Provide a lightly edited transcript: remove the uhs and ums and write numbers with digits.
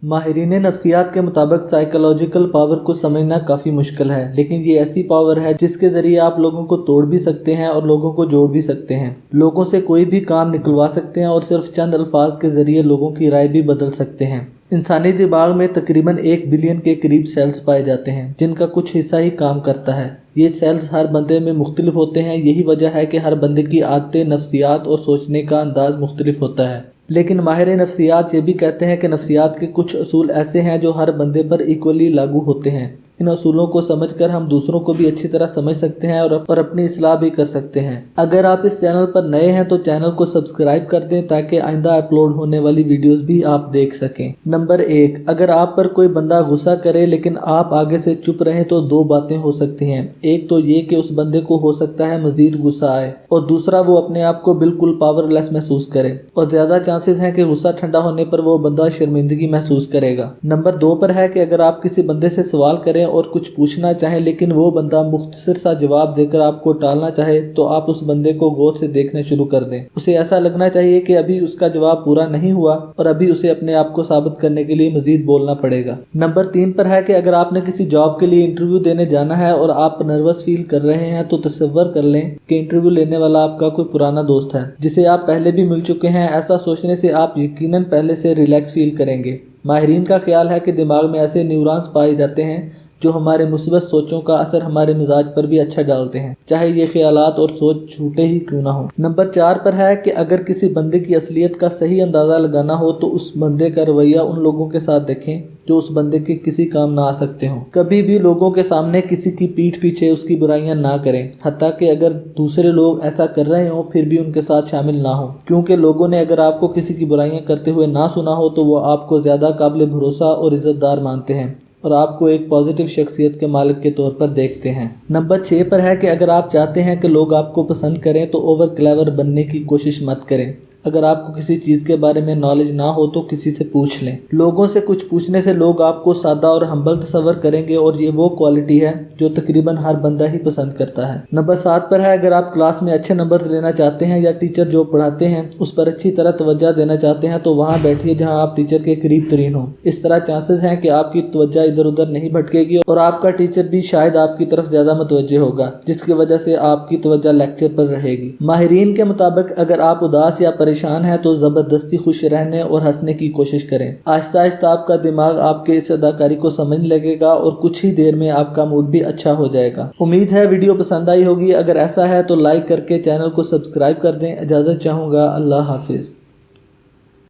ماہرین نفسیات کے مطابق سائیکولوجیکل پاور کو سمجھنا کافی مشکل ہے، لیکن یہ ایسی پاور ہے جس کے ذریعے آپ لوگوں کو توڑ بھی سکتے ہیں اور لوگوں کو جوڑ بھی سکتے ہیں، لوگوں سے کوئی بھی کام نکلوا سکتے ہیں اور صرف چند الفاظ کے ذریعے لوگوں کی رائے بھی بدل سکتے ہیں۔ انسانی دماغ میں تقریباً 1 بلین کے قریب سیلز پائے جاتے ہیں جن کا کچھ حصہ ہی کام کرتا ہے۔ یہ سیلز ہر بندے میں مختلف ہوتے ہیں، یہی وجہ ہے کہ ہر بندے کی عادتیں، نفسیات اور سوچنے کا انداز مختلف ہوتا ہے۔ لیکن ماہر نفسیات یہ بھی کہتے ہیں کہ نفسیات کے کچھ اصول ایسے ہیں جو ہر بندے پر ایکولی لاگو ہوتے ہیں۔ ان اصولوں کو سمجھ کر ہم دوسروں کو بھی اچھی طرح سمجھ سکتے ہیں اور اپنی اصلاح بھی کر سکتے ہیں۔ اگر آپ اس چینل پر نئے ہیں تو چینل کو سبسکرائب کر دیں تاکہ آئندہ اپلوڈ ہونے والی ویڈیوز بھی آپ دیکھ سکیں۔ نمبر 1، اگر آپ پر کوئی بندہ غصہ کرے لیکن آپ آگے سے چپ رہیں تو 2 باتیں ہو سکتی ہیں۔ ایک تو یہ کہ اس بندے کو ہو سکتا ہے مزید غصہ آئے، اور دوسرا وہ اپنے آپ کو بالکل پاور لیس محسوس کرے، اور زیادہ چانسز ہیں کہ غصہ ٹھنڈا ہونے پر وہ بندہ شرمندگی محسوس کرے گا۔ نمبر 2 پر ہے کہ اگر آپ کسی بندے سے سوال کریں اور کچھ پوچھنا چاہیں لیکن وہ بندہ مختصر سا جواب دے کر آپ کو ٹالنا چاہے تو آپ اس بندے کو غور سے دیکھنا شروع کر دیں۔ اسے ایسا لگنا چاہیے کہ ابھی اس کا جواب پورا نہیں ہوا اور ابھی اسے اپنے آپ کو ثابت کرنے کے لیے مزید بولنا پڑے گا۔ نمبر 3 پر ہے کہ اگر آپ نے کسی جاب کے لیے انٹرویو دینے جانا ہے اور آپ نروس فیل کر رہے ہیں تو تصور کر لیں کہ انٹرویو لینے والا آپ کا کوئی پرانا دوست ہے جسے آپ پہلے بھی مل چکے ہیں۔ ایسا سوچنے سے آپ یقیناً پہلے سے ریلیکس فیل کریں گے۔ ماہرین کا خیال ہے کہ دماغ میں ایسے نیورونز پائے جاتے ہیں جو ہمارے مثبت سوچوں کا اثر ہمارے مزاج پر بھی اچھا ڈالتے ہیں، چاہے یہ خیالات اور سوچ جھوٹے ہی کیوں نہ ہوں۔ نمبر 4 پر ہے کہ اگر کسی بندے کی اصلیت کا صحیح اندازہ لگانا ہو تو اس بندے کا رویہ ان لوگوں کے ساتھ دیکھیں جو اس بندے کے کسی کام نہ آ سکتے ہوں۔ کبھی بھی لوگوں کے سامنے کسی کی پیٹھ پیچھے اس کی برائیاں نہ کریں، حتیٰ کہ اگر دوسرے لوگ ایسا کر رہے ہوں پھر بھی ان کے ساتھ شامل نہ ہوں، کیونکہ لوگوں نے اگر آپ کو کسی کی برائیاں کرتے ہوئے نہ سنا ہو تو وہ آپ کو زیادہ قابل بھروسہ اور عزت دار مانتے ہیں اور آپ کو ایک پازیٹیو شخصیت کے مالک کے طور پر دیکھتے ہیں۔ نمبر 6 پر ہے کہ اگر آپ چاہتے ہیں کہ لوگ آپ کو پسند کریں تو اوور کلیور بننے کی کوشش مت کریں۔ اگر آپ کو کسی چیز کے بارے میں نالج نہ ہو تو کسی سے پوچھ لیں۔ لوگوں سے کچھ پوچھنے سے لوگ آپ کو سادہ اور ہمبل تصور کریں گے اور یہ وہ کوالٹی ہے جو تقریباً ہر بندہ ہی پسند کرتا ہے۔ نمبر 7 پر ہے اگر آپ کلاس میں اچھے نمبرز لینا چاہتے ہیں یا ٹیچر جو پڑھاتے ہیں اس پر اچھی طرح توجہ دینا چاہتے ہیں تو وہاں بیٹھیے جہاں آپ ٹیچر کے قریب ترین ہوں۔ اس طرح چانسز ہیں کہ آپ کی توجہ ادھر ادھر نہیں بھٹکے گی اور آپ کا ٹیچر بھی شاید آپ کی طرف زیادہ متوجہ ہوگا، جس کی وجہ سے آپ کی توجہ لیکچر پر رہے گی۔ ماہرین کے مطابق اگر آپ اداس یا پریشان ہیں تو زبردستی خوش رہنے اور ہنسنے کی کوشش کریں۔ آہستہ آہستہ آپ کا دماغ آپ کے اس اداکاری کو سمجھ لگے گا اور کچھ ہی دیر میں آپ کا موڈ بھی اچھا ہو جائے گا۔ امید ہے ویڈیو پسند آئی ہوگی، اگر ایسا ہے تو لائک کر کے چینل کو سبسکرائب کر دیں۔ اجازت چاہوں گا، اللہ حافظ۔